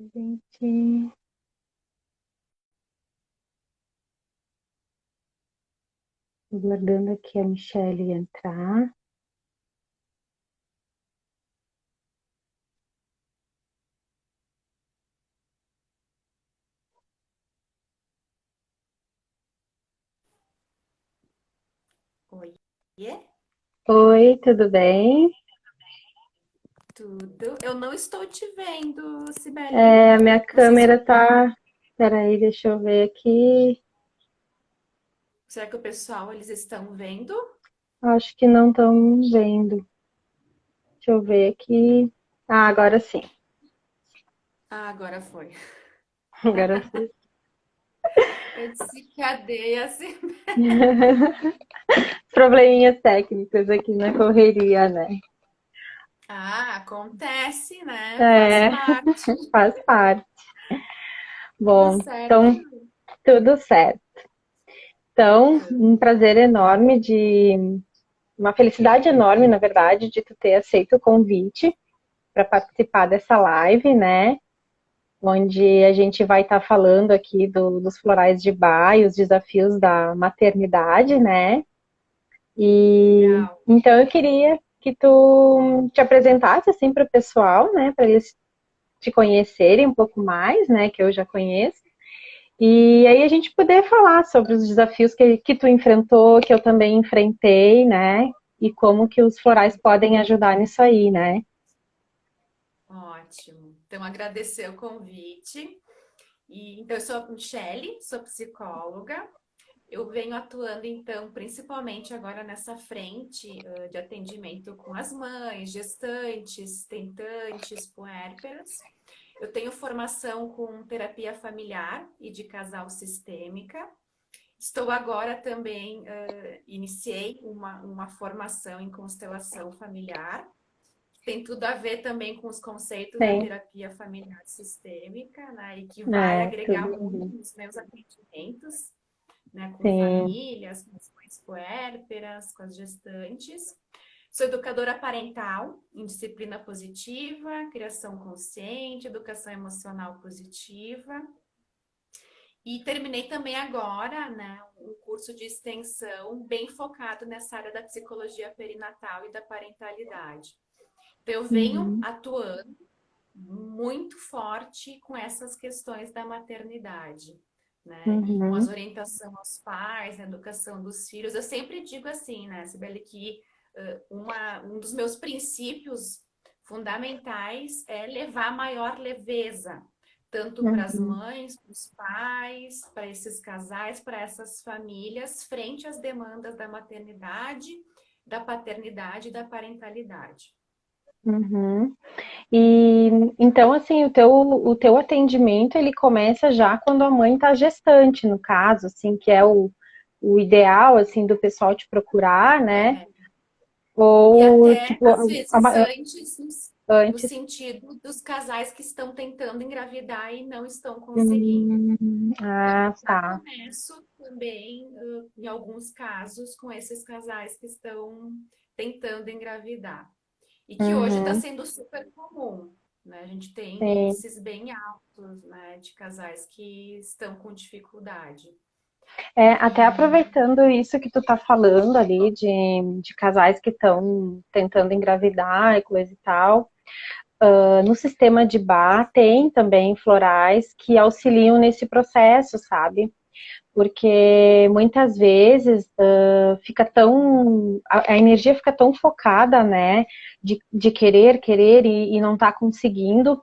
Gente, aguardando aqui a Michelle entrar. Oiê, Oi, tudo bem? tudo? Eu não estou te vendo, Cibele. A minha Não sei se câmera tá. Peraí, deixa eu ver aqui. será que o pessoal eles estão vendo? Acho que não estão vendo. Deixa eu ver aqui. Ah, agora sim. Ah, agora foi. Agora sim. Eu disse, cadê assim? Probleminhas técnicos aqui na correria, né? Ah, acontece, né? Faz É, parte. faz parte. Tudo Bom, certo? então tudo certo. Então, Tudo. um prazer enorme uma felicidade enorme, na verdade, de tu ter aceito o convite para participar dessa live, né? Onde a gente vai estar falando aqui dos florais de Bach e os desafios da maternidade, né? E Legal. então eu queria que tu te apresentasse assim para o pessoal, né? Para eles te conhecerem um pouco mais, né? Que eu já conheço. E aí a gente poder falar sobre os desafios que tu enfrentou, que eu também enfrentei, né? E como que os florais podem ajudar nisso aí, né? Ótimo. Então, agradecer o convite. Então, eu sou a Michele, sou psicóloga. Eu venho atuando, então, principalmente agora nessa frente de atendimento com as mães, gestantes, tentantes, puérperas. Eu tenho formação com terapia familiar e de casal sistêmica. Estou agora também, iniciei uma formação em constelação familiar. Tem tudo a ver também com os conceitos da Sim, terapia familiar sistêmica, né? E que vai agregar tudo. muito nos meus atendimentos, né, com Sim, famílias, com as mães puérperas, com as gestantes. Sou educadora parental em disciplina positiva, criação consciente, educação emocional positiva. E terminei também agora, né, um curso de extensão bem focado nessa área da psicologia perinatal e da parentalidade. Então, eu venho uhum, atuando muito forte com essas questões da maternidade, né? E com as uhum, orientação aos pais, na educação dos filhos. Eu sempre digo assim, né, Sibeli, que um dos meus princípios fundamentais é levar maior leveza, tanto para as uhum, mães, para os pais, para esses casais, para essas famílias, frente às demandas da maternidade, da paternidade e da parentalidade. uhum. E então, assim, o teu atendimento ele começa já quando a mãe está gestante, no caso, assim, que é o ideal, assim, do pessoal te procurar, né? É, e Ou, até, tipo, às vezes, antes, no antes. sentido dos casais que estão tentando engravidar e não estão conseguindo. Então, Ah, já tá. começo também, em alguns casos, com esses casais que estão tentando engravidar. E que hoje está Uhum, sendo super comum, né? A gente tem sim. índices bem altos, né, de casais que estão com dificuldade. Até E aproveitando isso que tu tá falando ali de casais que estão tentando engravidar e coisa e tal, no sistema de Bach tem também florais que auxiliam nesse processo, sabe? Porque muitas vezes fica tão a energia fica tão focada, né, de querer e não tá conseguindo,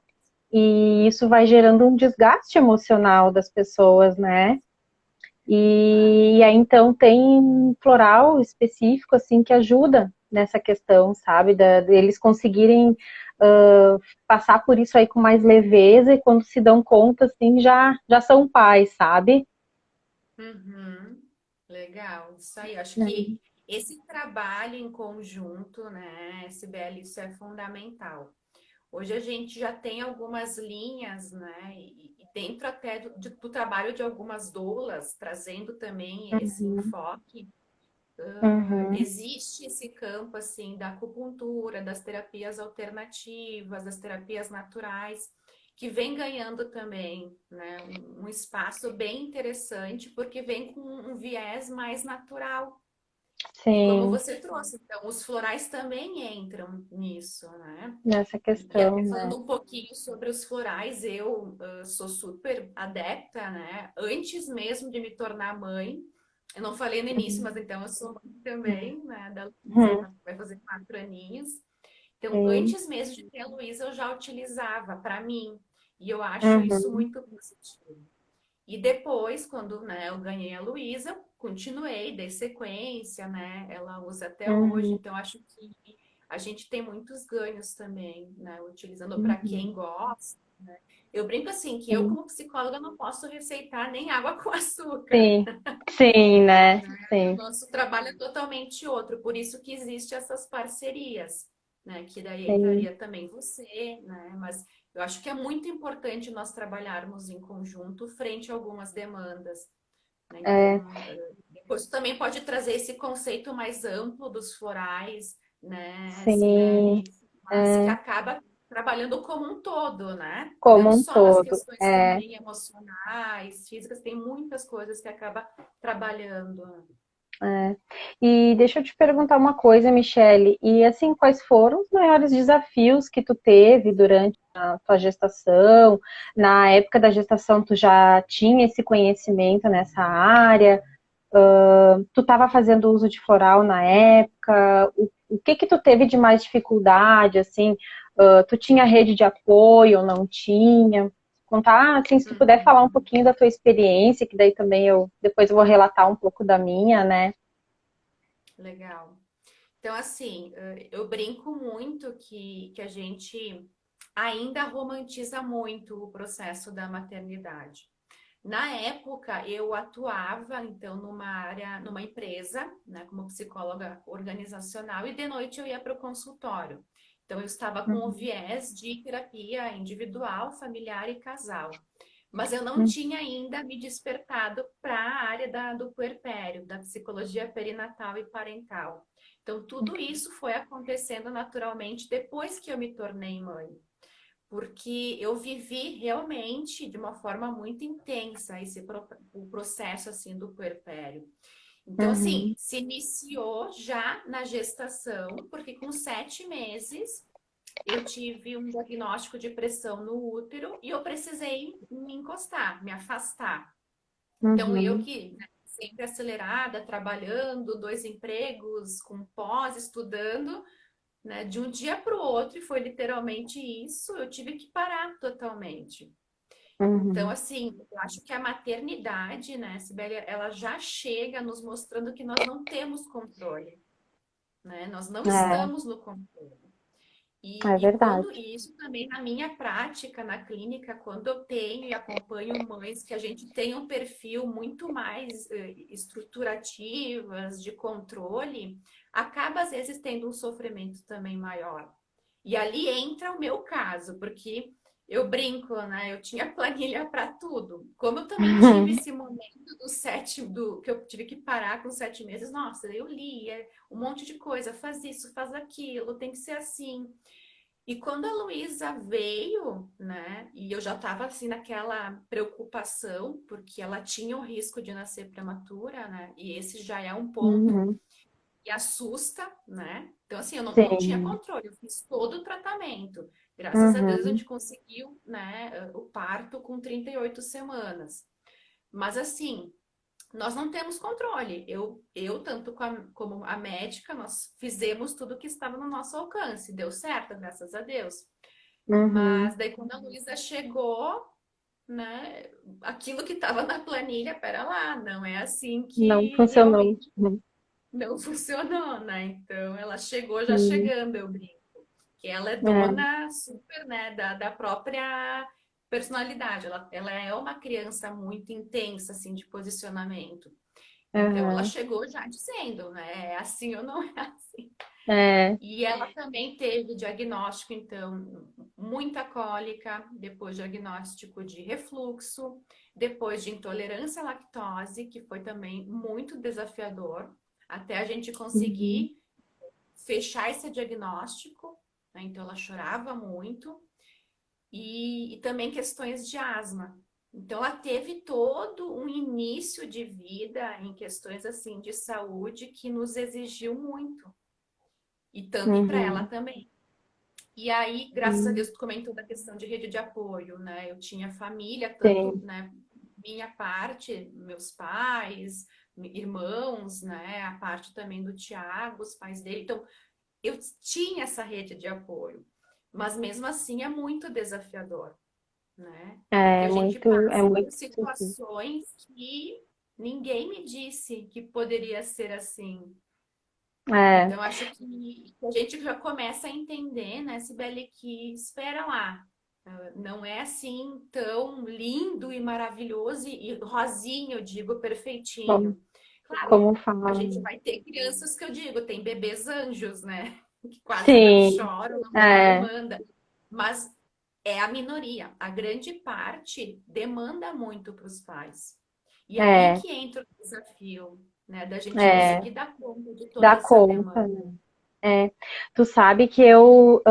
e isso vai gerando um desgaste emocional das pessoas, né? vai. E aí então tem floral específico assim que ajuda nessa questão, sabe, deles conseguirem passar por isso aí com mais leveza e quando se dão conta assim já são pais, sabe? Uhum. Legal, isso aí. Acho que esse trabalho em conjunto, né, SBL, isso é fundamental. Hoje a gente já tem algumas linhas, né, e dentro até do trabalho de algumas doulas, trazendo também esse Uhum, enfoque, uhum, existe esse campo, assim, da acupuntura, das terapias alternativas, das terapias naturais, que vem ganhando também, né, um espaço bem interessante, porque vem com um viés mais natural. E como Sim, você trouxe, então, os florais também entram nisso, né? nessa E até questão, né? falando um pouquinho sobre os florais, eu sou super adepta, né? Antes mesmo de me tornar mãe, eu não falei no início, Uhum. mas então eu sou mãe também, né? Da Luísa, Uhum. ela vai fazer 4 aninhos. Então, Sim. antes mesmo de ter a Luísa, eu já utilizava para mim. E eu acho isso Uhum. muito positivo. E depois, quando, né, eu ganhei a Luísa, continuei, dei sequência, né? Ela usa até hoje, Uhum. então acho que a gente tem muitos ganhos também, né? Utilizando para quem Uhum. gosta. Eu brinco assim que eu, Sim. como psicóloga, não posso receitar nem água com açúcar. Sim. Sim, né? Sim. Nosso trabalho é totalmente outro, por isso que existe essas parcerias, né? Que daí Sim. entraria também você, né? Mas eu acho que é muito importante nós trabalharmos em conjunto frente a algumas demandas, né? É, Então, depois também pode trazer esse conceito mais amplo dos florais, né, sim. Sibeli, mas que É, acaba trabalhando como um todo, né? como Não um só nas todo. questões É. também emocionais, físicas, tem muitas coisas que acaba trabalhando. É. E deixa eu te perguntar uma coisa, Michele. E assim, quais foram os maiores desafios que tu teve durante a tua gestação? Na época da gestação, tu já tinha esse conhecimento nessa área? Tu estava fazendo uso de floral na época? O que que tu teve de mais dificuldade, assim? Tu tinha rede de apoio ou não tinha? Contar, assim, se tu puder falar um Uhum. pouquinho da tua experiência, que daí também depois eu vou relatar um pouco da minha, né? Legal. Então, assim, eu brinco muito que a gente ainda romantiza muito o processo da maternidade. Na época, eu atuava, então, numa área, numa empresa, né, como psicóloga organizacional, e de noite eu ia para o consultório. Então, eu estava com o Uhum, viés de terapia individual, familiar e casal. Mas eu não uhum, tinha ainda me despertado para a área do puerpério, da psicologia perinatal e parental. Então, tudo isso foi acontecendo naturalmente depois que eu me tornei mãe, porque eu vivi realmente de uma forma muito intensa o processo assim do puerpério. Então, assim, uhum, se iniciou já na gestação, porque com 7 meses eu tive um diagnóstico de pressão no útero e eu precisei me encostar, me afastar. Então, eu uhum, que, né, sempre acelerada, trabalhando, 2 empregos, com pós, estudando, né, de um dia para o outro, e foi literalmente isso, eu tive que parar totalmente. Então, uhum. assim, eu acho que a maternidade, né, Sibélia, ela já chega nos mostrando que nós não temos controle, né? Nós não É, estamos no controle. é E quando verdade. isso também na minha prática na clínica, quando eu tenho e acompanho mães que a gente tem um perfil muito mais estruturativas, de controle, acaba às vezes tendo um sofrimento também maior. E ali entra o meu caso, porque eu brinco, né? Eu tinha planilha para tudo. Como eu também tive esse momento do que eu tive que parar com 7 meses, nossa, eu lia um monte de coisa, faz isso, faz aquilo, tem que ser assim. E quando a Luísa veio, né, e eu já estava assim naquela preocupação, porque ela tinha o risco de nascer prematura, né, e esse já é um ponto Uhum, que assusta, né? Então, assim, eu não tinha sim. controle, eu fiz todo o tratamento. Graças a Deus a Uhum, gente conseguiu, né, o parto com 38 semanas. Mas, assim, nós não temos controle. Eu tanto como a médica, nós fizemos tudo o que estava no nosso alcance. Deu certo, graças a Deus. uhum. Mas daí quando a Luísa chegou, né, aquilo que estava na planilha, pera lá, não é assim Não que funcionou. realmente não funcionou, né? Então ela chegou já Sim. chegando, eu brinco. Que ela é É, dona super, né, da própria personalidade. Ela é uma criança muito intensa, assim, de posicionamento. Então ela uhum, chegou já dizendo, né, é assim ou não é assim. é, E ela também teve diagnóstico, então, muita cólica, depois diagnóstico de refluxo, depois de intolerância à lactose, que foi também muito desafiador, até a gente uhum, conseguir fechar esse diagnóstico, né? Então ela chorava muito. e também questões de asma. Então, ela teve todo um início de vida em questões assim de saúde que nos exigiu muito. E para ela Uhum. também. E aí, graças a Uhum. Deus, tu comentou da questão de rede de apoio, né? Eu tinha família, tanto, Sim. né, minha parte, meus pais, irmãos, né? A parte também do Tiago, os pais dele. Então, eu tinha essa rede de apoio. Mas mesmo assim é muito desafiador, né? Porque a gente É passa por muito difícil. situações que ninguém me disse que poderia ser assim. É, Então, acho que a gente já começa a entender, né, Sibeli, que espera lá. Não é assim tão lindo e maravilhoso e rosinho, eu digo, como, perfeitinho. Claro, como a falam. gente vai ter crianças que eu digo, tem bebês anjos, né? Que quase não Sim, choram, não tem é, demanda. Mas é a minoria. A grande parte demanda muito para os pais. E aí é, que entra o desafio, né? Da gente é, conseguir dar conta de toda dá essa conta, demanda. né? É, tu sabe que eu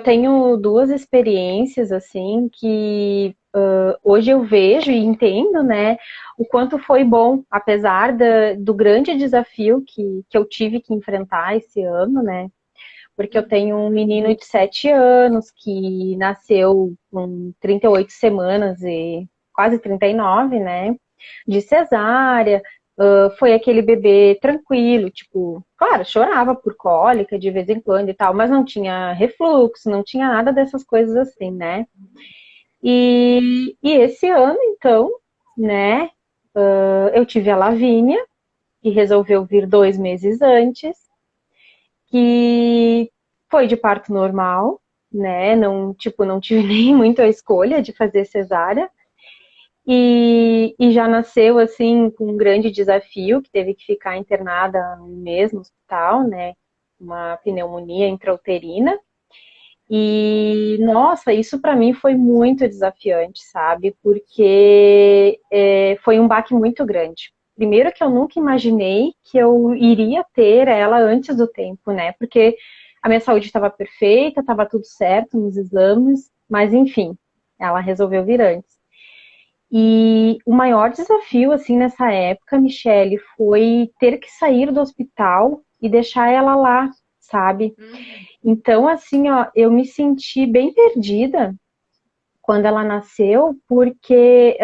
tenho duas experiências, assim, que hoje eu vejo e entendo, né, o quanto foi bom, apesar do grande desafio que eu tive que enfrentar esse ano, né, porque eu tenho um Uhum. menino de 7 anos que nasceu com 38 semanas e quase 39, né? De cesárea. Foi aquele bebê tranquilo, tipo, claro, chorava por cólica de vez em quando e tal, mas não tinha refluxo, não tinha nada dessas coisas assim, né? E esse ano, então, né, eu tive a Lavínia, que resolveu vir 2 meses antes, que foi de parto normal, né? Não, tipo, não tive nem muito a escolha de fazer cesárea. E já nasceu, assim, com um grande desafio, que teve que ficar internada no mesmo hospital, né? Uma pneumonia intrauterina. E, nossa, isso para mim foi muito desafiante, sabe? Porque foi um baque muito grande. Primeiro que eu nunca imaginei que eu iria ter ela antes do tempo, né? Porque a minha saúde estava perfeita, estava tudo certo nos exames, mas enfim, ela resolveu vir antes. E o maior desafio, assim, nessa época, Michele, foi ter que sair do hospital e deixar ela lá, sabe? Uhum. Então, assim, ó, eu me senti bem perdida quando ela nasceu, porque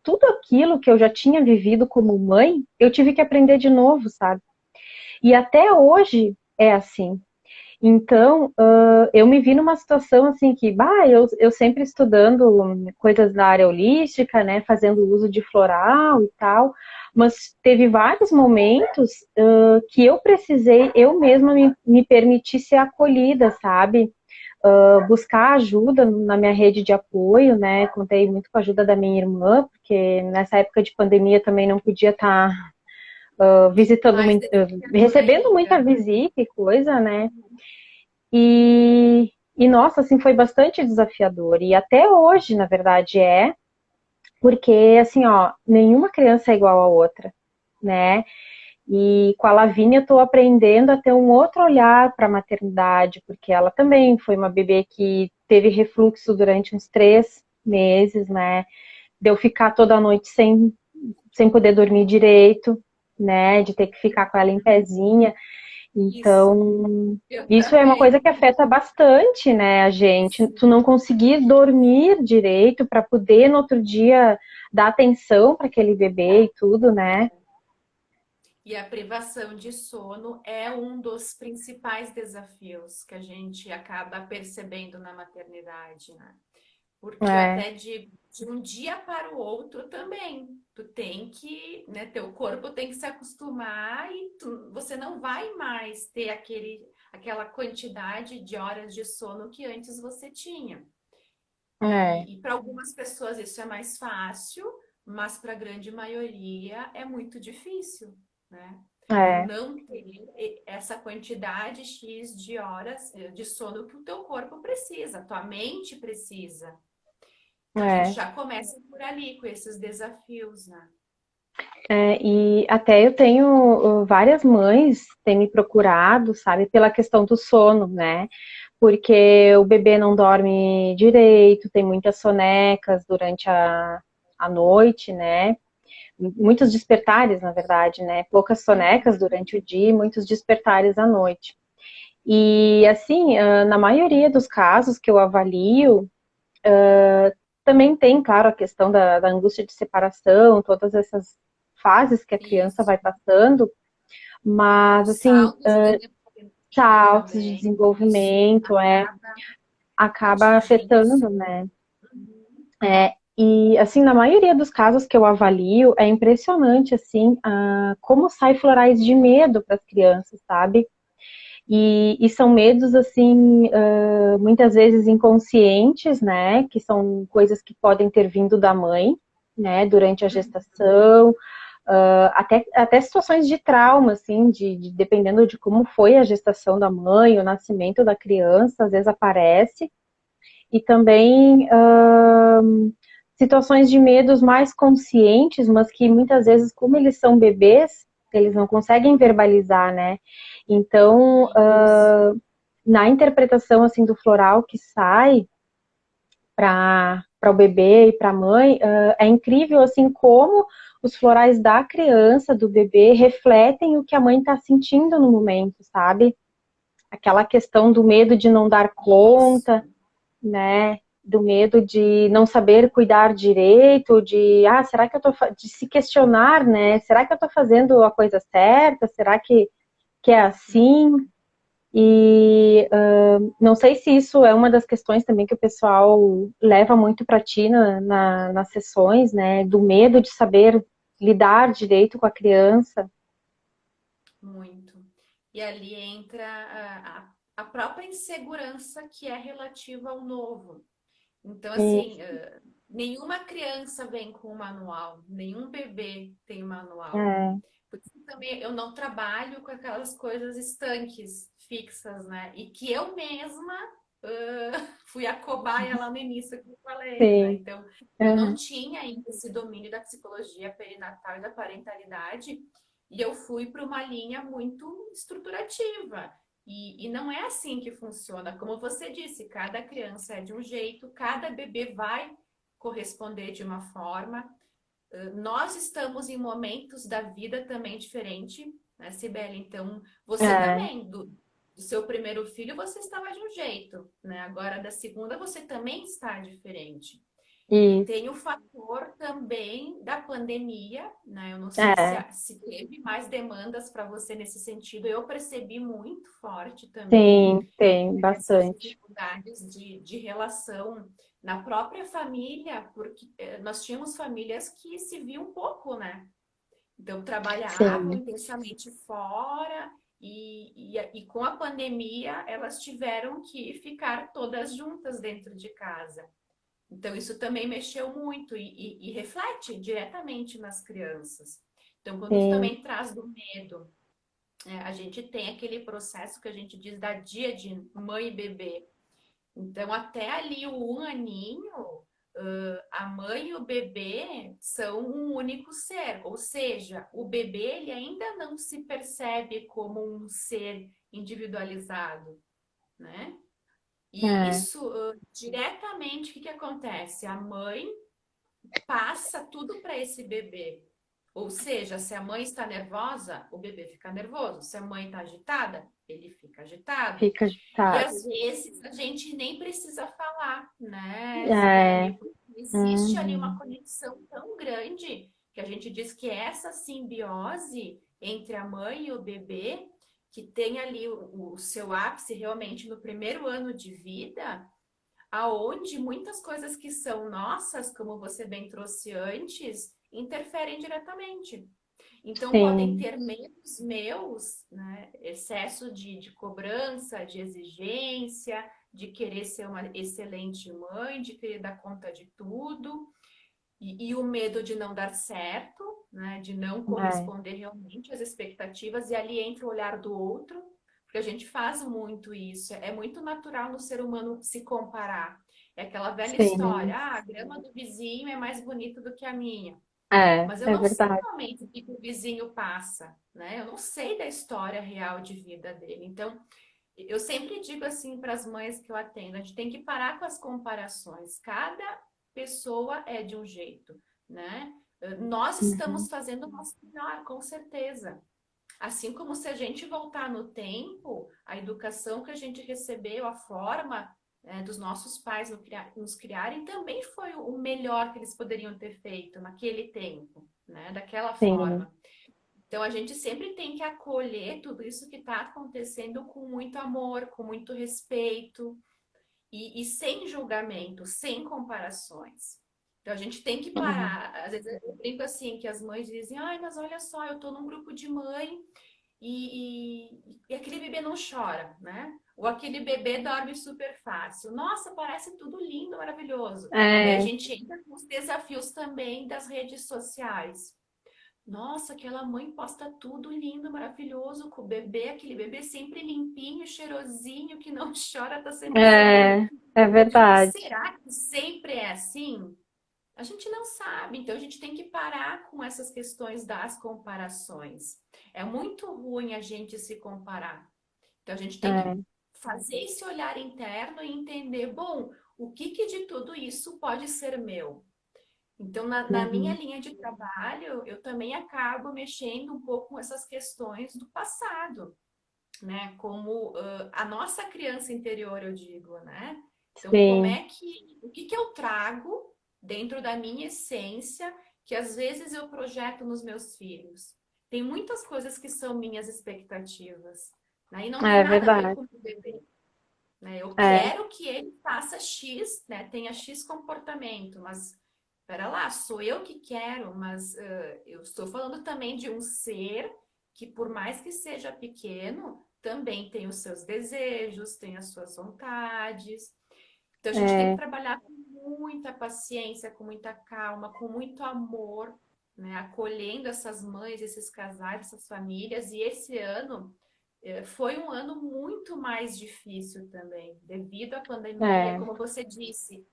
tudo aquilo que eu já tinha vivido como mãe, eu tive que aprender de novo, sabe? E até hoje é assim. Então, eu me vi numa situação assim que, eu sempre estudando coisas da área holística, né, fazendo uso de floral e tal, mas teve vários momentos que eu precisei, eu mesma me permitir ser acolhida, sabe? Buscar ajuda na minha rede de apoio, né? Contei muito com a ajuda da minha irmã, porque nessa época de pandemia também não podia estar visitando, Mais desafiador recebendo muita ainda. visita e coisa, né? E nossa, assim, foi bastante desafiador. E até hoje, na verdade, porque, assim, ó, nenhuma criança é igual a outra, né? E com a Lavínia eu estou aprendendo a ter um outro olhar para a maternidade, porque ela também foi uma bebê que teve refluxo durante uns 3 meses, né? De eu ficar toda noite sem poder dormir direito, né? De ter que ficar com ela em pezinha. Isso, Então, eu isso é uma coisa também. que afeta bastante, né, a gente. Tu não conseguir dormir direito para poder no outro dia dar atenção para aquele bebê e tudo, né? E a privação de sono é um dos principais desafios que a gente acaba percebendo na maternidade, né? Porque eu É, até de um dia para o outro também. Tu tem que, né, teu corpo tem que se acostumar e você não vai mais ter aquela quantidade de horas de sono que antes você tinha. é, E para algumas pessoas isso é mais fácil, mas para a grande maioria é muito difícil, né? Tu é, não ter essa quantidade X de horas de sono que o teu corpo precisa, tua mente precisa. Então a gente é. já começa por ali com esses desafios, né? E até eu tenho várias mães têm me procurado, sabe, pela questão do sono, né? porque o bebê não dorme direito, tem muitas sonecas durante a noite, né? Muitos despertares, na verdade, né? Poucas sonecas durante o dia e muitos despertares à noite. E, assim, na maioria dos casos que eu avalio, também tem, claro, a questão da angústia de separação, todas essas fases que a criança Isso. vai passando, mas, Os assim, saltos de desenvolvimento saltos de também, isso desenvolvimento, acaba acaba atingindo os... afetando, né? E, assim, na maioria dos casos que eu avalio, é impressionante, assim, como sai florais de medo para as crianças, sabe? E são medos, assim, muitas vezes inconscientes, né? Que são coisas que podem ter vindo da mãe, né? Durante a gestação, até situações de trauma, assim, dependendo de como foi a gestação da mãe, o nascimento da criança, às vezes aparece. E também situações de medos mais conscientes, mas que muitas vezes, como eles são bebês, eles não conseguem verbalizar, né? Então, Isso. na interpretação assim do floral que sai para o bebê e para a mãe, é incrível assim como os florais da criança, do bebê, refletem o que a mãe está sentindo no momento, sabe? Aquela questão do medo de não dar Isso. conta, né? Do medo de não saber cuidar direito, será que eu tô de se questionar, né? Será que eu tô fazendo a coisa certa? Será que é assim? E não sei se isso é uma das questões também que o pessoal leva muito para ti nas sessões, né? Do medo de saber lidar direito com a criança. Muito. E ali entra a própria insegurança que é relativa ao novo. Então, assim, Isso, nenhuma criança vem com um manual, nenhum bebê tem manual. é, Por isso também eu não trabalho com aquelas coisas estanques, fixas, né? E que eu mesma fui a cobaia lá no início que eu falei, né? sim. Então, eu não Uhum. tinha ainda esse domínio da psicologia perinatal e da parentalidade, e eu fui para uma linha muito estruturativa. E não é assim que funciona. Como você disse, cada criança é de um jeito, cada bebê vai corresponder de uma forma. Nós estamos em momentos da vida também diferente, né, Cibele? Então, você É, também, do seu primeiro filho, você estava de um jeito, né? Agora, da segunda, você também está diferente. E isso. tem o fator também da pandemia, né? Eu não sei É, se teve mais demandas para você nesse sentido. Eu percebi muito forte também sim, tem essas bastante. dificuldades de relação na própria família, porque nós tínhamos famílias que se viam pouco, né? Então, trabalhavam Sim, intensamente fora e com a pandemia elas tiveram que ficar todas juntas dentro de casa. Então, isso também mexeu muito e reflete diretamente nas crianças. Então, quando tu sim. também traz do medo, a gente tem aquele processo que a gente diz da dia de mãe e bebê. Então, até ali o um aninho, a mãe e o bebê são um único ser, ou seja, o bebê ele ainda não se percebe como um ser individualizado, né? E É, isso, diretamente, o que que acontece? A mãe passa tudo para esse bebê. Ou seja, se a mãe está nervosa, o bebê fica nervoso. Se a mãe está agitada, ele fica agitado. fica E agitado. às vezes a gente nem precisa falar, né, É, Sibeli? Porque existe ali uma uhum, conexão tão grande que a gente diz que essa simbiose entre a mãe e o bebê, que tem ali o seu ápice realmente no primeiro ano de vida, aonde muitas coisas que são nossas, como você bem trouxe antes, interferem diretamente. Então, podem sim, ter medos meus, né? Excesso de cobrança, de exigência, de querer ser uma excelente mãe, de querer dar conta de tudo, e o medo de não dar certo, né? De não é, corresponder realmente às expectativas, e ali entra o olhar do outro, porque a gente faz muito isso, é muito natural no ser humano se comparar. É aquela velha sim. história, a grama do vizinho é mais bonita do que a minha. Mas eu É não sei verdade. realmente o que o vizinho passa, né? Eu não sei da história real de vida dele. Então, eu sempre digo assim para as mães que eu atendo, a gente tem que parar com as comparações. Cada pessoa é de um jeito, né? Nós Uhum. estamos fazendo o nosso melhor, com certeza. Assim como se a gente voltar no tempo, a educação que a gente recebeu, a forma, dos nossos pais nos criarem, também foi o melhor que eles poderiam ter feito naquele tempo, né? Daquela Sim. forma. Então a gente sempre tem que acolher tudo isso que está acontecendo com muito amor, com muito respeito e sem julgamento, sem comparações. Então a gente tem que Uhum. parar. Às vezes eu brinco assim que as mães dizem, ai, mas olha só, eu estou num grupo de mãe e aquele bebê não chora, né? Ou aquele bebê dorme super fácil. Nossa, parece tudo lindo, maravilhoso. Daí a É, gente entra com os desafios também das redes sociais. Nossa, aquela mãe posta tudo lindo, maravilhoso com o bebê, aquele bebê sempre limpinho, cheirosinho, que não chora, tá sempre sorrindo. é Eu digo, verdade. será que sempre é assim? A gente não sabe, então a gente tem que parar com essas questões das comparações. É muito ruim a gente se comparar. Então a gente tem que É. fazer esse olhar interno e entender, bom, o que que de tudo isso pode ser meu? Então, na minha Uhum. linha de trabalho, eu também acabo mexendo um pouco com essas questões do passado, né? Como a nossa criança interior, eu digo, né? Então, como Sim, é que, o que que eu trago dentro da minha essência que às vezes eu projeto nos meus filhos? Tem muitas coisas que são minhas expectativas, né? E não tem é nada a ver verdade. com o bebê, né? Eu É, quero que ele faça X, né? Tenha X comportamento, mas pera lá, sou eu que quero, mas eu estou falando também de um ser que, por mais que seja pequeno, também tem os seus desejos, tem as suas vontades. Então a gente tem que é, trabalhar com muita paciência, com muita calma, com muito amor, né? Acolhendo essas mães, esses casais, essas famílias. E esse ano foi um ano muito mais difícil também, devido à pandemia, é. como você disse,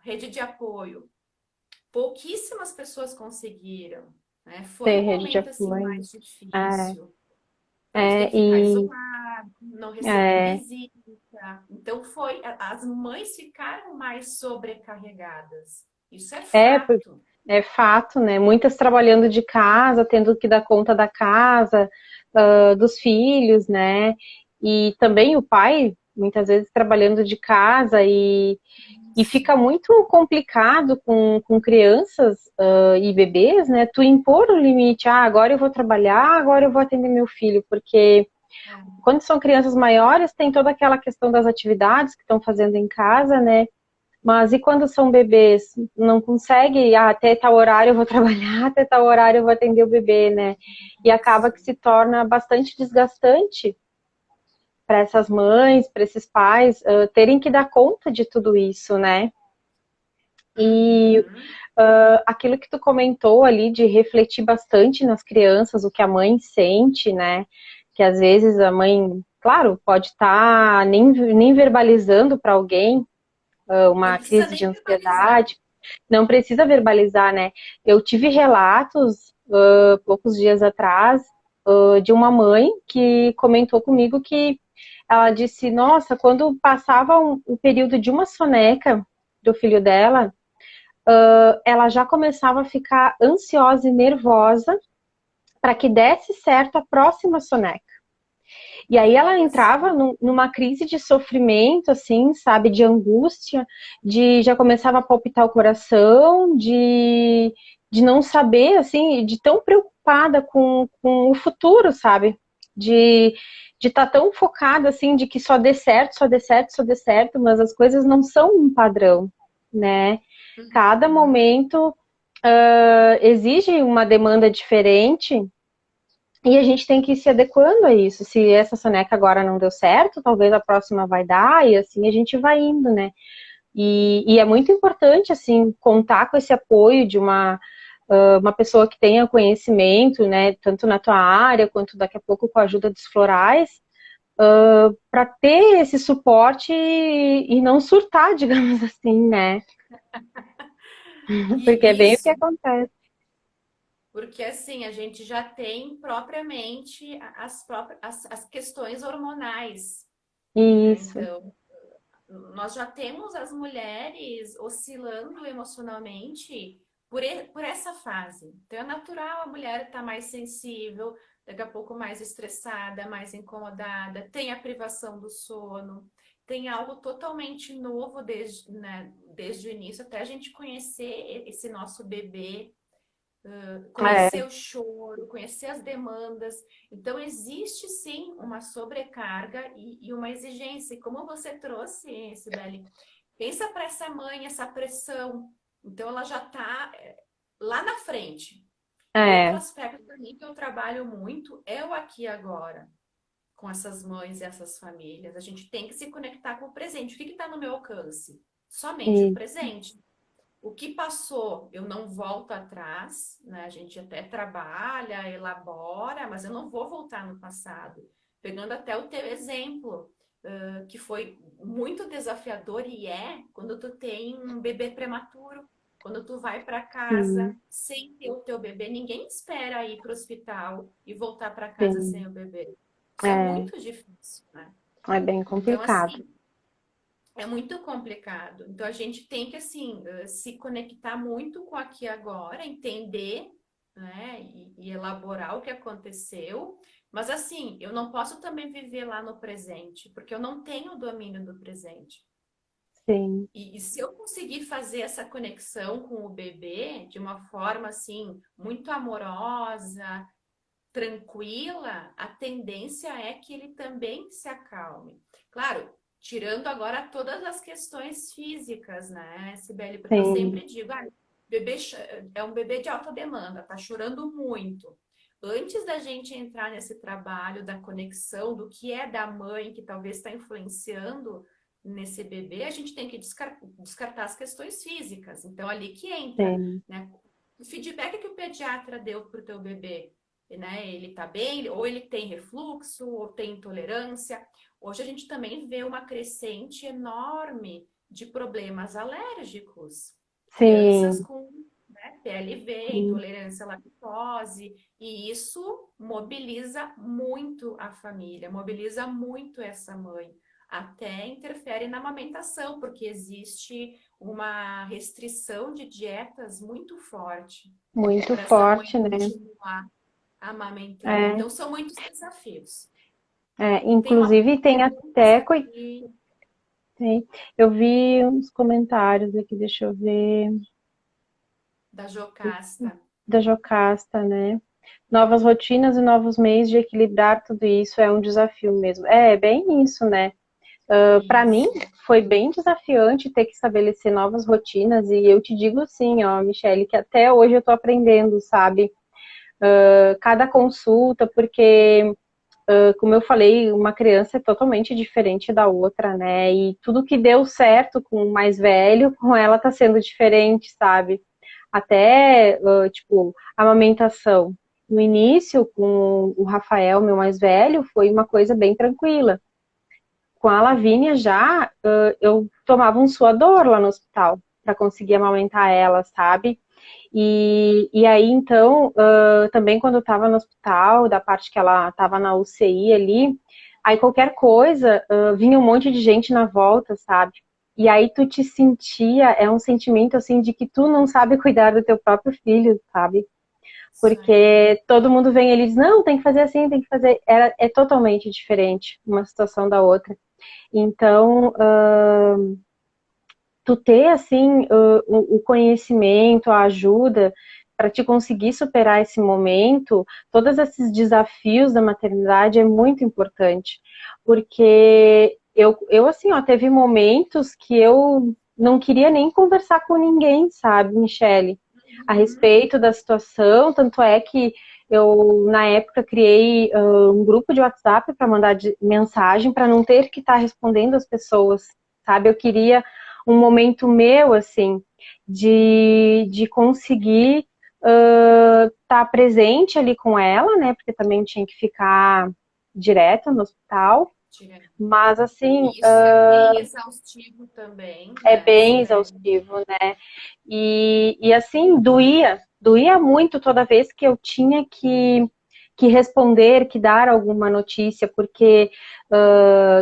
rede de apoio. Pouquíssimas pessoas conseguiram, né? Foi Ter um rede de momento assim apoio. mais É, difícil. A gente ter que ficar e isolado, não receber é, visita. Então foi, as mães ficaram mais sobrecarregadas. Isso é é, fato. é fato, né? Muitas trabalhando de casa, tendo que dar conta da casa, dos filhos, né? E também o pai, muitas vezes trabalhando de casa e fica Isso. muito complicado com crianças e bebês, né? Tu impor o limite, agora eu vou trabalhar, agora eu vou atender meu filho, porque É. quando são crianças maiores, tem toda aquela questão das atividades que estão fazendo em casa, né? Mas e quando são bebês? Não consegue, até tal horário eu vou trabalhar, até tal horário eu vou atender o bebê, né? E acaba que Isso. se torna bastante desgastante para essas mães, para esses pais, terem que dar conta de tudo isso, né? E Uhum. aquilo que tu comentou ali de refletir bastante nas crianças, o que a mãe sente, né? Que às vezes a mãe, claro, pode estar nem verbalizando para alguém Não uma precisa crise de nem verbalizar. ansiedade, não precisa verbalizar, né? Eu tive relatos poucos dias atrás de uma mãe que comentou comigo que ela disse, nossa, quando passava o período de uma soneca do filho dela, ela já começava a ficar ansiosa e nervosa para que desse certo a próxima soneca. E aí ela Olha só. entrava numa crise de sofrimento, assim, sabe, de angústia, de já começava a palpitar o coração, de não saber, assim, de tão preocupada com o futuro, sabe? De estar tão focada, assim, de que só dê certo, só dê certo, só dê certo, mas as coisas não são um padrão, né? Cada Uhum. momento exige uma demanda diferente e a gente tem que ir se adequando a isso. Se essa soneca agora não deu certo, talvez a próxima vai dar, e assim a gente vai indo, né? E é muito importante, assim, contar com esse apoio de uma pessoa que tenha conhecimento, né, tanto na tua área, quanto daqui a pouco com a ajuda dos florais, para ter esse suporte e não surtar, digamos assim, né? Porque é bem o que Isso. acontece. Porque assim, a gente já tem propriamente as questões hormonais, né? Isso, Então, nós já temos as mulheres oscilando emocionalmente por essa fase. Então, é natural a mulher estar mais sensível, daqui a pouco mais estressada, mais incomodada, tem a privação do sono, tem algo totalmente novo desde, né, desde o início, até a gente conhecer esse nosso bebê, conhecer é, o choro, conhecer as demandas. Então, existe sim uma sobrecarga e uma exigência. E como você trouxe, Sibeli, pensa para essa mãe, essa pressão. Então, ela já está lá na frente. Outro é, aspecto para mim que eu trabalho muito é o aqui e agora, com essas mães e essas famílias. A gente tem que se conectar com o presente. O que está no meu alcance? Somente o e, presente. O que passou, eu não volto atrás, né? A gente até trabalha, elabora, mas eu não vou voltar no passado. Pegando até o teu exemplo, que foi muito desafiador e quando tu tem um bebê prematuro, quando tu vai para casa sim, sem ter o teu bebê, ninguém espera ir para o hospital e voltar para casa sem sim, o bebê. Isso é é, muito difícil, né? é bem Então, complicado. assim, é muito complicado. Então a gente tem que assim se conectar muito com aqui e agora, entender, né, e elaborar o que aconteceu. Mas assim, eu não posso também viver lá no presente, porque eu não tenho o domínio do presente. Sim, E se eu conseguir fazer essa conexão com o bebê de uma forma assim muito amorosa, tranquila, a tendência é que ele também se acalme. Claro, tirando agora todas as questões físicas, né, Sibeli? Porque eu sim, sempre digo, bebê é um bebê de alta demanda, tá chorando muito. Antes da gente entrar nesse trabalho da conexão, do que é da mãe, que talvez está influenciando nesse bebê, a gente tem que descartar as questões físicas. Então, ali que entra, sim, né? O feedback que o pediatra deu para o teu bebê, né? Ele tá bem, ou ele tem refluxo, ou tem intolerância. Hoje a gente também vê uma crescente enorme de problemas alérgicos. Crianças sim, com, né, PLV, sim, intolerância à lactose, e isso mobiliza muito a família, mobiliza muito essa mãe. Até interfere na amamentação, porque existe uma restrição de dietas muito forte muito para essa mãe forte, né? continuar amamentando. É, Então, são muitos desafios. Tem uma inclusive tem pergunta até, aqui tem, eu vi uns comentários aqui, deixa eu ver, da Jocasta. da Jocasta, né? Novas rotinas e novos meios de equilibrar tudo isso é um desafio mesmo. É bem isso, né? Para mim, Isso. foi bem desafiante ter que estabelecer novas rotinas e eu te digo assim, ó, Michele, que até hoje eu tô aprendendo, sabe? Cada consulta, porque como eu falei, uma criança é totalmente diferente da outra, né? E tudo que deu certo com o mais velho, com ela tá sendo diferente, sabe? Até, tipo, a amamentação. No início, com o Rafael, meu mais velho, foi uma coisa bem tranquila. Com a Lavínia já, eu tomava um suador lá no hospital para conseguir amamentar ela, sabe? E aí, então, também quando eu estava no hospital, da parte que ela estava na UCI ali, aí qualquer coisa, vinha um monte de gente na volta, sabe? E aí tu te sentia, é um sentimento assim de que tu não sabe cuidar do teu próprio filho, sabe? Isso aí. Porque todo mundo vem e ele diz, não, tem que fazer assim, tem que fazer. É totalmente diferente uma situação da outra. Então, tu ter assim o conhecimento, a ajuda para te conseguir superar esse momento, todos esses desafios da maternidade é muito importante, porque eu assim, ó, teve momentos que eu não queria nem conversar com ninguém, sabe, Michele, a Uhum. respeito da situação, tanto é que eu, na época, criei um grupo de WhatsApp para mandar mensagem, para não ter que estar respondendo as pessoas, sabe? Eu queria um momento meu, assim, de conseguir estar presente ali com ela, né? Porque também tinha que ficar direto no hospital. Mas, assim, E isso é bem exaustivo também, é né, bem Sibeli? exaustivo, né? E assim, doía muito toda vez que eu tinha que responder, que dar alguma notícia, porque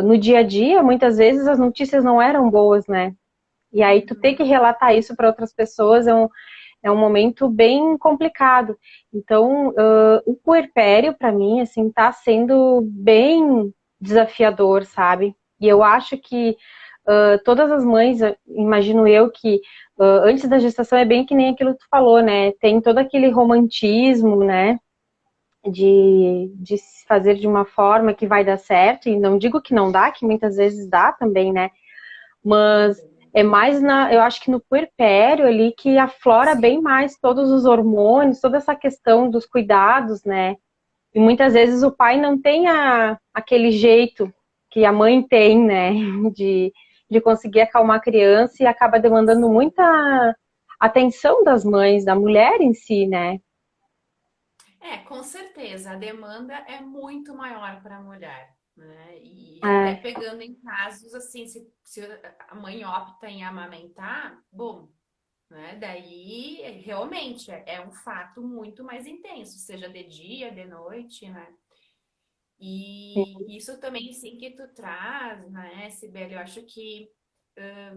no dia a dia, muitas vezes as notícias não eram boas, né? E aí tu ter que Uhum. relatar isso para outras pessoas é um momento bem complicado. Então, o puerpério, para mim, assim, tá sendo bem desafiador, sabe? E eu acho que todas as mães, imagino eu que antes da gestação é bem que nem aquilo que tu falou, né? Tem todo aquele romantismo, né? De se fazer de uma forma que vai dar certo, e não digo que não dá, que muitas vezes dá também, né? Mas Também. é mais eu acho que no puerpério ali que aflora Sim. bem mais todos os hormônios, toda essa questão dos cuidados, né? E muitas vezes o pai não tem aquele jeito que a mãe tem, né? De, de conseguir acalmar a criança e acaba demandando muita atenção das mães, da mulher em si, né? É, com certeza, a demanda é muito maior para a mulher, né? E até É, pegando em casos assim, se a mãe opta em amamentar, bom, né? Daí realmente é um fato muito mais intenso, seja de dia, de noite, né? E isso também, sim, que tu traz, né, Sibeli, eu acho que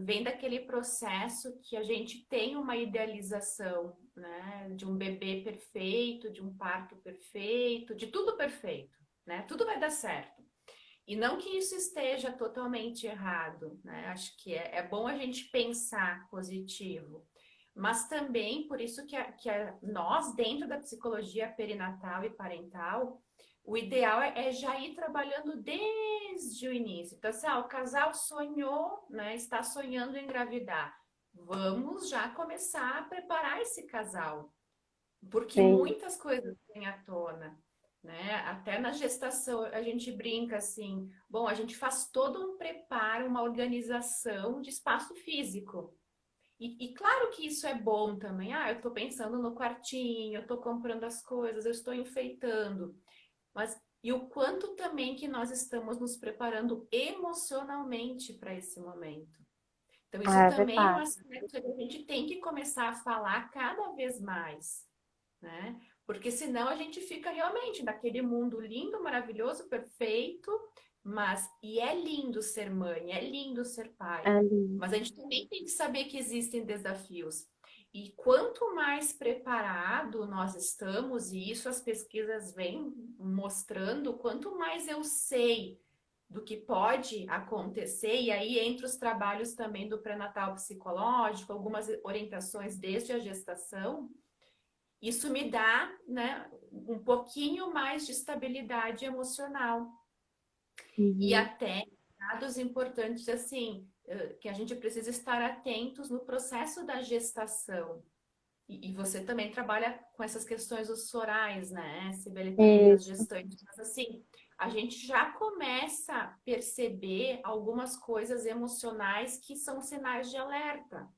vem daquele processo que a gente tem uma idealização, né, de um bebê perfeito, de um parto perfeito, de tudo perfeito, né? Tudo vai dar certo. E não que isso esteja totalmente errado, né? Acho que é bom a gente pensar positivo. Mas também, por isso nós, dentro da psicologia perinatal e parental, o ideal é já ir trabalhando desde o início. Então, assim, o casal sonhou, né? Está sonhando em engravidar. Vamos já começar a preparar esse casal, porque sim. muitas coisas vêm à tona, né? Até na gestação a gente brinca assim, bom, a gente faz todo um preparo, uma organização de espaço físico. E claro que isso é bom também. Ah, eu estou pensando no quartinho, eu estou comprando as coisas, eu estou enfeitando. Mas e o quanto também que nós estamos nos preparando emocionalmente para esse momento. Então, isso É também é um verdade. aspecto que a gente tem que começar a falar cada vez mais, né? Porque senão a gente fica realmente naquele mundo lindo, maravilhoso, perfeito, mas e é lindo ser mãe, é lindo ser pai. É Mas a lindo. gente também tem que saber que existem desafios. E quanto mais preparado nós estamos, e isso as pesquisas vêm mostrando, quanto mais eu sei do que pode acontecer, e aí entre os trabalhos também do pré-natal psicológico, algumas orientações desde a gestação, isso me dá, né, um pouquinho mais de estabilidade emocional. E Uhum. até dados importantes assim, que a gente precisa estar atentos no processo da gestação. E você também trabalha com essas questões orais, né, Sibeli, também das Isso. gestantes. Mas assim, a gente já começa a perceber algumas coisas emocionais que são sinais de alerta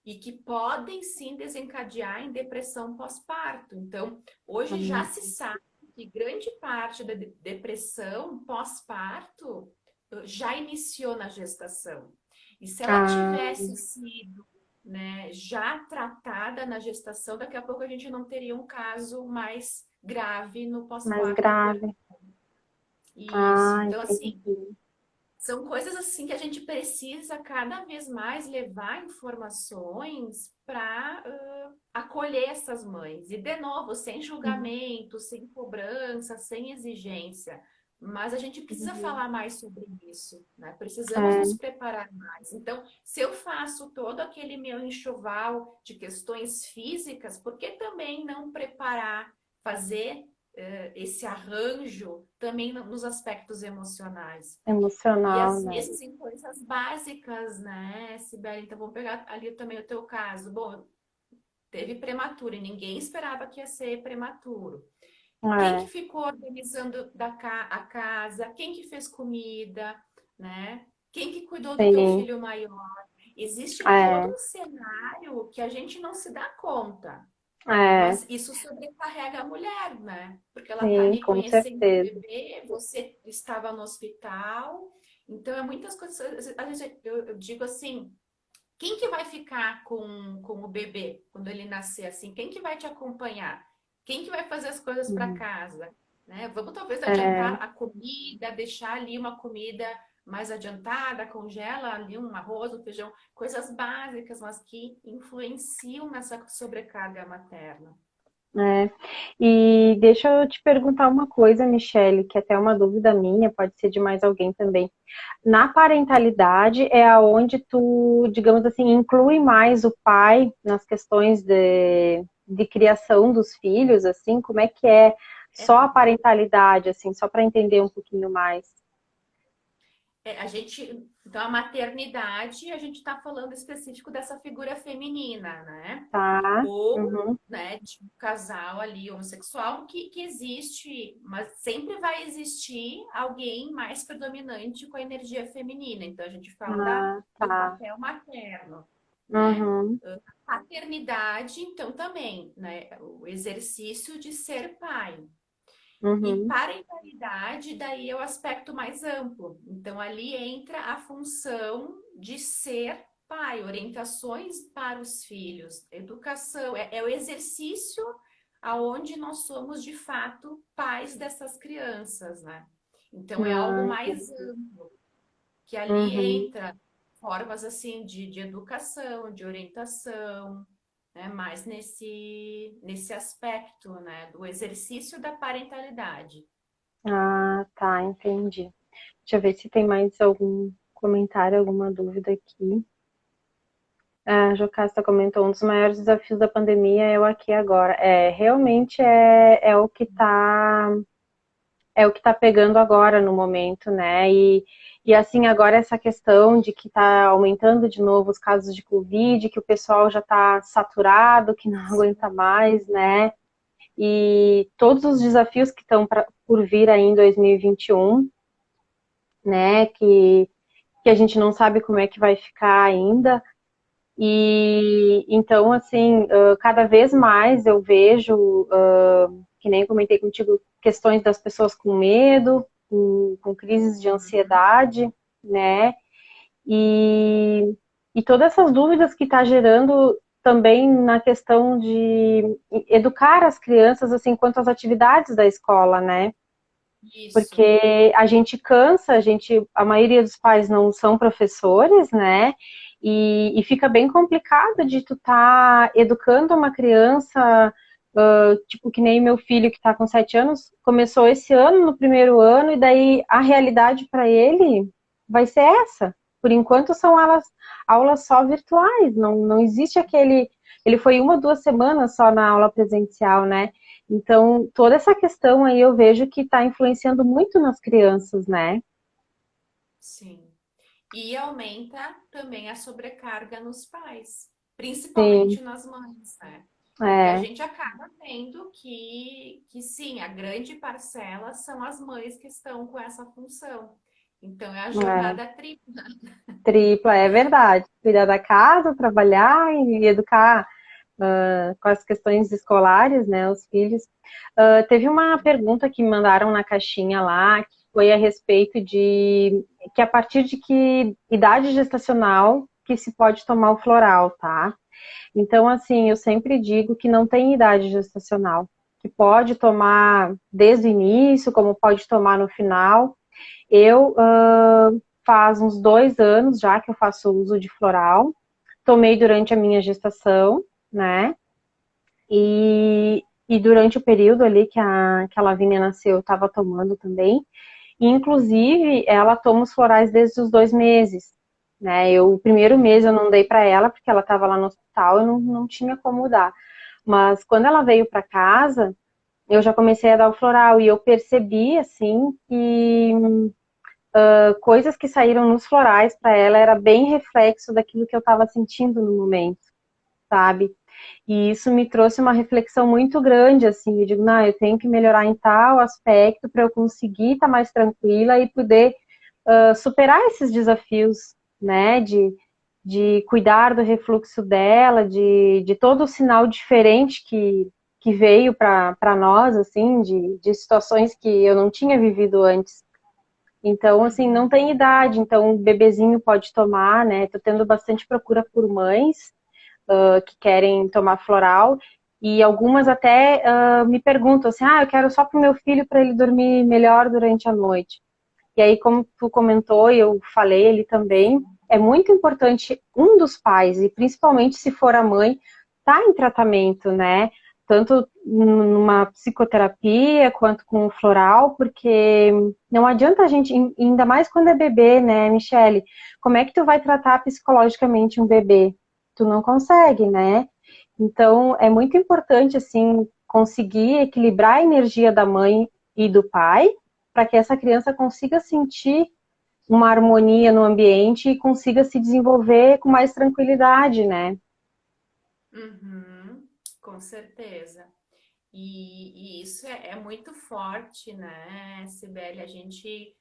e que podem sim desencadear em depressão pós-parto. Então, hoje já se Uhum. sabe que grande parte da depressão pós-parto já iniciou na gestação. E se ela Ah, tivesse sido, né, já tratada na gestação, daqui a pouco a gente não teria um caso mais grave no mais pós-parto por grave. isso. Ah, Então, assim, entendi. são coisas assim que a gente precisa cada vez mais levar informações para acolher essas mães. E, de novo, sem Uhum. julgamento, sem cobrança, sem exigência. Mas a gente precisa Uhum. falar mais sobre isso, né? Precisamos nos É, preparar mais. Então, se eu faço todo aquele meu enxoval de questões físicas, por que também não preparar, fazer esse arranjo também nos aspectos emocionais? E emocional, às né? vezes em coisas básicas, né, Sibeli? Então, vamos pegar ali também o teu caso. Bom, teve prematuro e ninguém esperava que ia ser prematuro. Quem que É, ficou organizando a casa? Quem que fez comida, né? Quem que cuidou do teu sim. filho maior? Existe todo É, um cenário que a gente não se dá conta. É, Mas isso sobrecarrega a mulher, né? Porque ela tá sim, ali com conhecendo o certeza. bebê, você estava no hospital, então é muitas coisas. A gente, eu digo assim, quem que vai ficar com o bebê quando ele nascer assim? Quem que vai te acompanhar? Quem que vai fazer as coisas para Uhum. casa? Né? Vamos talvez É, adiantar a comida, deixar ali uma comida mais adiantada, congela ali um arroz, um feijão, coisas básicas, mas que influenciam nessa sobrecarga materna. é. E deixa eu te perguntar uma coisa, Michele, que até é uma dúvida minha, pode ser de mais alguém também. Na parentalidade é aonde tu, digamos assim, inclui mais o pai nas questões de criação dos filhos, assim, como é que é É, só a parentalidade, assim, só para entender um pouquinho mais. a gente, então a maternidade, a gente está falando específico dessa figura feminina, né? Tá? Ou, Uhum. né, de um casal ali homossexual que existe, mas sempre vai existir alguém mais predominante com a energia feminina. Então a gente fala Ah, do tá. papel materno, né? Uhum. Paternidade, então também, né? O exercício de ser pai. E Uhum. parentalidade, daí é o aspecto mais amplo. Então, ali entra a função de ser pai, orientações para os filhos, educação, é o exercício aonde nós somos de fato pais dessas crianças, né? Então, é algo Ah, mais entendi. amplo, que ali Uhum. entra formas assim de educação, de orientação, né? Mais nesse aspecto, né? Do exercício da parentalidade. Ah, tá, entendi. Deixa eu ver se tem mais algum comentário, alguma dúvida aqui. A Jocasta comentou, um dos maiores desafios da pandemia é o aqui e agora. É, realmente é é o que tá pegando agora no momento, né? E assim, agora essa questão de que tá aumentando de novo os casos de Covid, que o pessoal já tá saturado, que não aguenta mais, né? E todos os desafios que estão por vir aí em 2021, né? Que a gente não sabe como é que vai ficar ainda. E então, assim, cada vez mais eu vejo, que nem comentei contigo, questões das pessoas com medo, com crises de Uhum. ansiedade, né? E, e todas essas dúvidas que está gerando também na questão de educar as crianças, assim, quanto às atividades da escola, né? Isso, Porque a gente cansa, a maioria dos pais não são professores, né? E fica bem complicado de tu tá educando uma criança, tipo que nem meu filho que está com 7 anos, começou esse ano, no primeiro ano, e daí a realidade para ele vai ser essa. Por enquanto são aulas só virtuais, não existe aquele. Ele foi 1, 2 semanas só na aula presencial, né? Então, toda essa questão aí eu vejo que está influenciando muito nas crianças, né? sim. E aumenta também a sobrecarga nos pais, Sim, principalmente nas mães, né? Porque a é, gente acaba vendo que sim, a grande parcela são as mães que estão com essa função. Então, é a é. jornada tripla. Tripla, é verdade. Cuidar da casa, trabalhar e educar com as questões escolares, né, os filhos. Teve uma pergunta que me mandaram na caixinha lá, que foi a respeito de que a partir de que idade gestacional que se pode tomar o floral, tá? Então, assim, eu sempre digo que não tem idade gestacional, que pode tomar desde o início, como pode tomar no final. Eu faz uns 2 anos já que eu faço uso de floral, tomei durante a minha gestação, né? E durante o período ali que a Lavínia nasceu, eu estava tomando também. E, inclusive, ela toma os florais desde os 2 meses. Né? O primeiro mês eu não dei para ela, porque ela estava lá no hospital, eu não tinha como dar. Mas quando ela veio para casa, eu já comecei a dar o floral e eu percebi, assim, que coisas que saíram nos florais para ela era bem reflexo daquilo que eu estava sentindo no momento, sabe? E isso me trouxe uma reflexão muito grande, assim, eu digo, não, eu tenho que melhorar em tal aspecto para eu conseguir estar mais tranquila e poder superar esses desafios, né, de cuidar do refluxo dela, de todo o sinal diferente que veio para nós, assim, de situações que eu não tinha vivido antes. Então, assim, não Uhum. tem idade, então o bebezinho pode tomar, né? Tô tendo bastante procura por mães que querem tomar floral, e algumas até me perguntam assim, eu quero só pro meu filho para ele dormir melhor durante a noite. E aí, como tu comentou, e eu falei ele também, é muito importante um dos pais, e principalmente se for a mãe, tá em tratamento, né? Tanto numa psicoterapia quanto com o floral, porque não adianta a gente, ainda mais quando é bebê, né, Michele? Como é que tu vai tratar psicologicamente um bebê? Tu não consegue, né? Então, é muito importante, assim, conseguir equilibrar a energia da mãe e do pai, para que essa criança consiga sentir uma harmonia no ambiente e consiga se desenvolver com mais tranquilidade, né? Uhum, com certeza. E isso é muito forte, né, Sibeli? A gente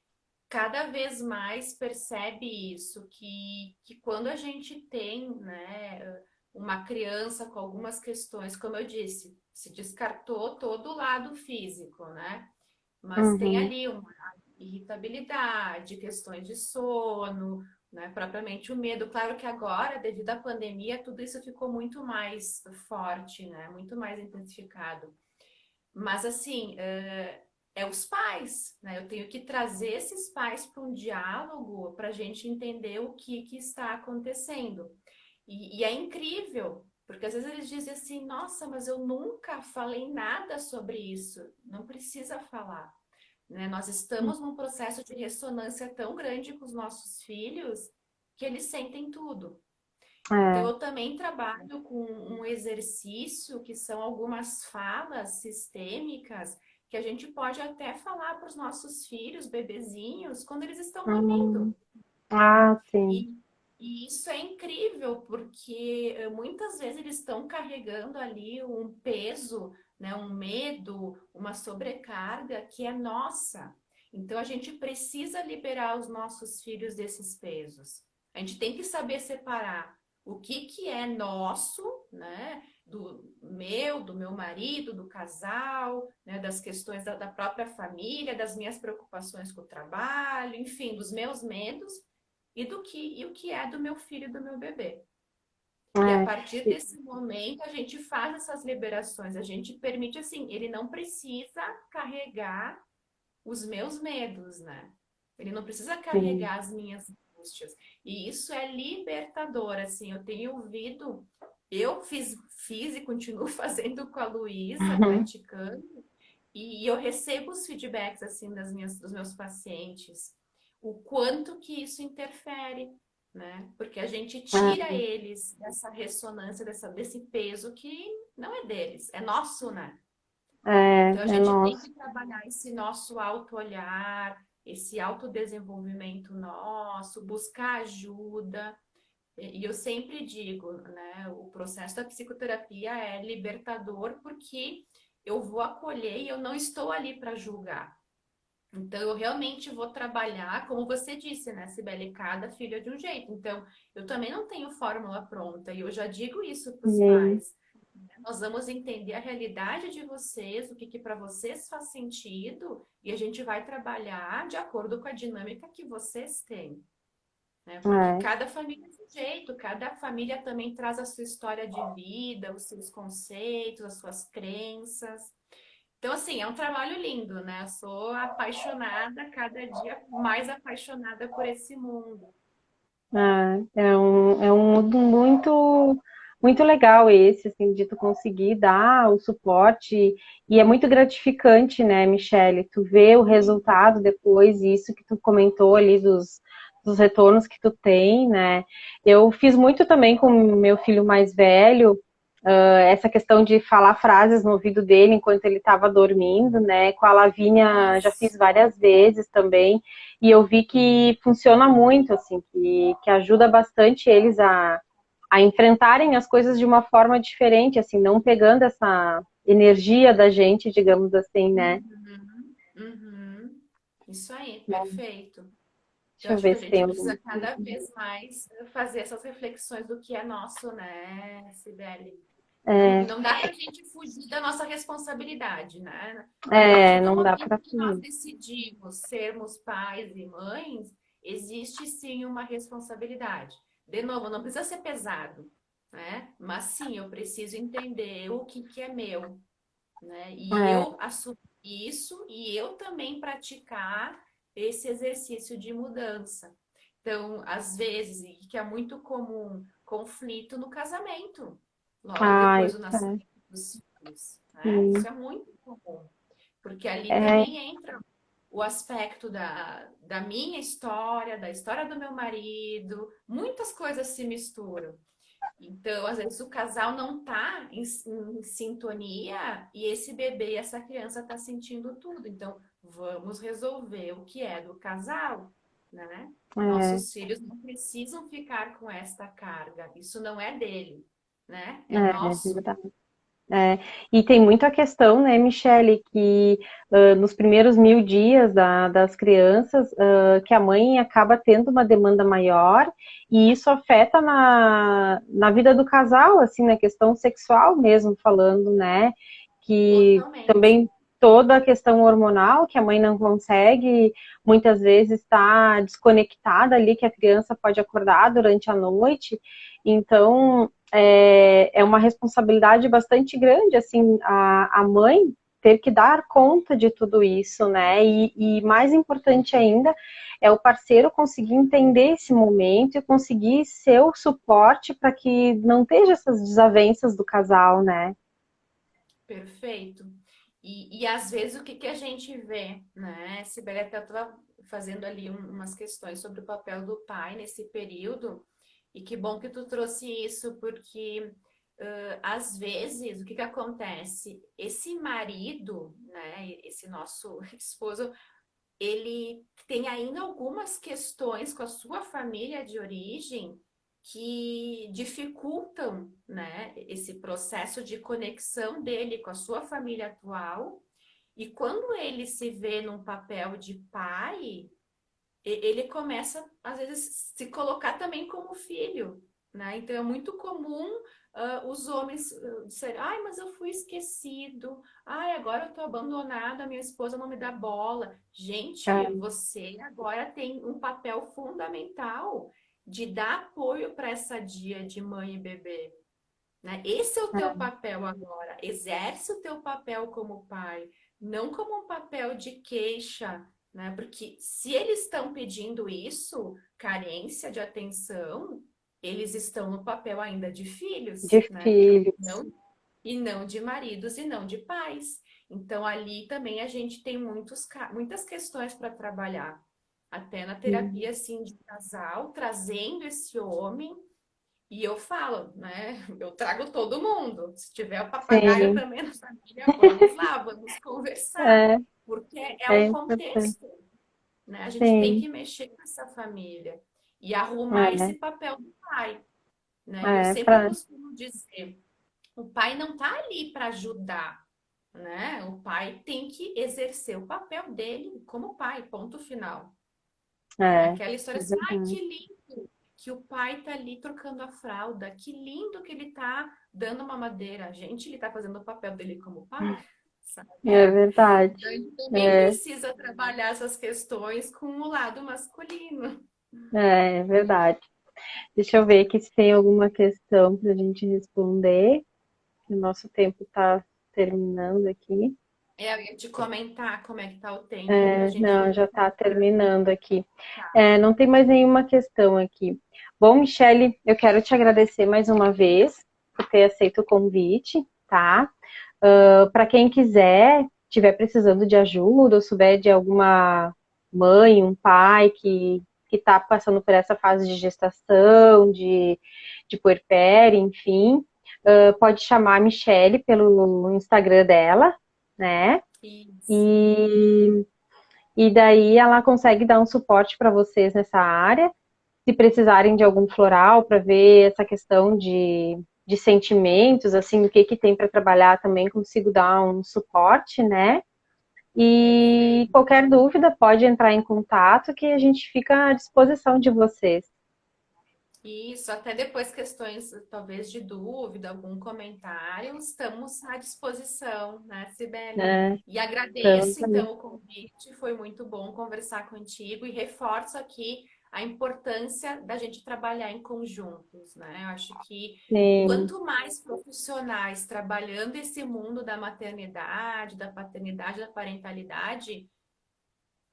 cada vez mais percebe isso, que quando a gente tem, né, uma criança com algumas questões, como eu disse, se descartou todo o lado físico, né? Mas tem Uhum. ali uma irritabilidade, questões de sono, né? Propriamente o medo. Claro que agora, devido à pandemia, tudo isso ficou muito mais forte, né? Muito mais intensificado. Mas assim, é os pais, né? Eu tenho que trazer esses pais para um diálogo para a gente entender o que está acontecendo. E é incrível, porque às vezes eles dizem assim, nossa, mas eu nunca falei nada sobre isso. Não precisa falar, né? Nós estamos num processo de ressonância tão grande com os nossos filhos que eles sentem tudo. Então, É, eu também trabalho com um exercício que são algumas falas sistêmicas que a gente pode até falar para os nossos filhos, bebezinhos, quando eles estão dormindo. hum, sim. E, e isso é incrível, porque muitas vezes eles estão carregando ali um peso, né, um medo, uma sobrecarga que é nossa. Então, a gente precisa liberar os nossos filhos desses pesos. A gente tem que saber separar o que é nosso, né, do meu marido, do casal, né, das questões da própria família, das minhas preocupações com o trabalho, enfim, dos meus medos e o que é do meu filho e do meu bebê. E a É, partir desse momento a gente faz essas liberações, a gente permite assim, ele não precisa carregar os meus medos, né? Ele não precisa sim. carregar as minhas angústias. E isso é libertador, assim, eu tenho ouvido, fiz e continuo fazendo com a Luísa, praticando, e eu recebo os feedbacks assim dos meus pacientes, o quanto que isso interfere, né? Porque a gente tira eles dessa ressonância, desse peso que não é deles, é nosso, né? Então a É gente tem nosso. que trabalhar esse nosso auto-olhar, esse autodesenvolvimento nosso, buscar ajuda. E eu sempre digo, né, o processo da psicoterapia é libertador porque eu vou acolher e eu não estou ali para julgar. Então, eu realmente vou trabalhar, como você disse, né, Sibeli, cada filho é de um jeito. Então, eu também não tenho fórmula pronta, e eu já digo isso para os Sim, pais. Nós vamos entender a realidade de vocês, o que para vocês faz sentido, e a gente vai trabalhar de acordo com a dinâmica que vocês têm, né? Porque é, cada família é de um jeito, cada família também traz a sua história de vida, os seus conceitos, as suas crenças. Então, assim, é um trabalho lindo, né? Eu sou apaixonada, cada dia mais apaixonada por esse mundo. é um mundo muito legal esse, assim, de tu conseguir dar o suporte, e é muito gratificante, né, Michele, tu vê o resultado depois, e isso que tu comentou ali dos retornos que tu tem, né, eu fiz muito também com o meu filho mais velho, essa questão de falar frases no ouvido dele enquanto ele estava dormindo, né? Com a Lavínia já fiz Isso. várias vezes também, e eu vi que funciona muito, assim, que ajuda bastante eles a enfrentarem as coisas de uma forma diferente, assim, não pegando essa energia da gente, digamos assim, né? Uhum, uhum. Isso aí, perfeito. Então, Deixa eu acho que ver a se tem gente alguma precisa cada coisa. vez mais fazer essas reflexões do que é nosso, né, Sibeli? Não, É, não dá para a gente fugir da nossa responsabilidade, né? A partir é, do não dá momento para que nós fugir. decidimos sermos pais e mães, existe sim uma responsabilidade. De novo, não precisa ser pesado, né? Mas sim, eu preciso entender o que é meu, né? E É, eu assumir isso e eu também praticar esse exercício de mudança. Então, às vezes, e que é muito comum, conflito no casamento, logo ah, depois do isso nascimento dos filhos, né? sim. Isso é muito comum, porque ali É, também entra o aspecto da minha história, da história do meu marido, muitas coisas se misturam. Então, às vezes, o casal não está em sintonia e esse bebê, essa criança está sentindo tudo. Então, vamos resolver o que é do casal, né? é, Nossos filhos não precisam ficar com esta carga. Isso não é dele, né? É é nosso. verdade. É, e tem muito a questão, né, Michele, que nos primeiros 1000 dias das crianças, que a mãe acaba tendo uma demanda maior, e isso afeta na vida do casal, assim, na questão sexual mesmo, falando, né, que Totalmente. também toda a questão hormonal, que a mãe não consegue, muitas vezes está desconectada ali, que a criança pode acordar durante a noite, então é uma responsabilidade bastante grande, assim, a mãe ter que dar conta de tudo isso, né? E mais importante ainda é o parceiro conseguir entender esse momento e conseguir ser o suporte para que não esteja essas desavenças do casal, né? Perfeito. E às vezes o que a gente vê, né? Sibeli até estava fazendo ali umas questões sobre o papel do pai nesse período, e que bom que tu trouxe isso, porque às vezes o que acontece? Esse marido, né? Esse nosso esposo, ele tem ainda algumas questões com a sua família de origem que dificultam, né, esse processo de conexão dele com a sua família atual. E quando ele se vê num papel de pai, ele começa, às vezes, se colocar também como filho, né? Então é muito comum os homens disserem, ai, mas eu fui esquecido, ai, agora eu tô abandonada, minha esposa não me dá bola. Gente, É, você agora tem um papel fundamental de dar apoio para essa dia de mãe e bebê, né? Esse é o teu papel agora. Exerce o teu papel como pai, não como um papel de queixa, né? Porque se eles estão pedindo isso, carência de atenção, eles estão no papel ainda de de filhos, né? filhos. Não, e não de maridos e não de pais. Então ali também a gente tem muitas questões para trabalhar. Até na terapia assim de casal, trazendo esse homem e eu falo, né? Eu trago todo mundo. Se tiver o papagaio Sim, também na família, vamos lá, vamos conversar. é, Porque é é um importante. contexto, né? A gente tem Sim, que mexer com essa família e arrumar é, esse papel do pai, né? E eu é, sempre pra, costumo dizer, o pai não tá ali para ajudar, né? O pai tem que exercer o papel dele como pai, ponto final. Né? é Aquela história assim, ai, que verdade. lindo que o pai tá ali trocando a fralda, que lindo que ele tá dando uma madeira. Gente, ele tá fazendo o papel dele como pai, sabe? É verdade. Então, a gente também É, precisa trabalhar essas questões com o lado masculino. é verdade. Deixa eu ver aqui se tem alguma questão para a gente responder. O nosso tempo está terminando aqui. É, eu ia te comentar como é que tá o tempo pra É, gente não, ir. já está terminando aqui. Tá. É, não tem mais nenhuma questão aqui. Bom, Michele, eu quero te agradecer mais uma vez por ter aceito o convite, tá? Para quem quiser, estiver precisando de ajuda, ou souber de alguma mãe, um pai que está passando por essa fase de gestação, de puerpério, enfim, pode chamar a Michele pelo Instagram dela, né? Isso. E, e daí ela consegue dar um suporte para vocês nessa área. Se precisarem de algum floral para ver essa questão de sentimentos, assim, o que tem para trabalhar também, consigo dar um suporte, né? E Perfeito. qualquer dúvida pode entrar em contato que a gente fica à disposição de vocês. Isso, até depois questões talvez de dúvida, algum comentário, estamos à disposição, né, Cibele? Né? E Então, agradeço então o convite, foi muito bom conversar contigo e reforço aqui a importância da gente trabalhar em conjuntos, né? Eu acho que sim, quanto mais profissionais trabalhando esse mundo da maternidade, da paternidade, da parentalidade,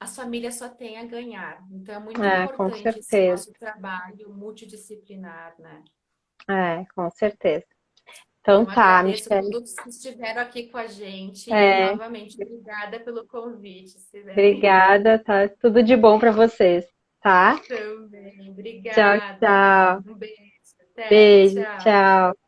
as famílias só têm a ganhar. Então, é muito com importante esse certeza. nosso trabalho multidisciplinar, né? Com certeza. Então Então, tá, agradeço a Michele. todos que estiveram aqui com a gente e, É, novamente, obrigada pelo convite, Sibeli. obrigada, tá? Tudo de bom para vocês, tá? Também, Tchau, obrigada. tchau. Um beijo, até, Beijo, tchau. tchau.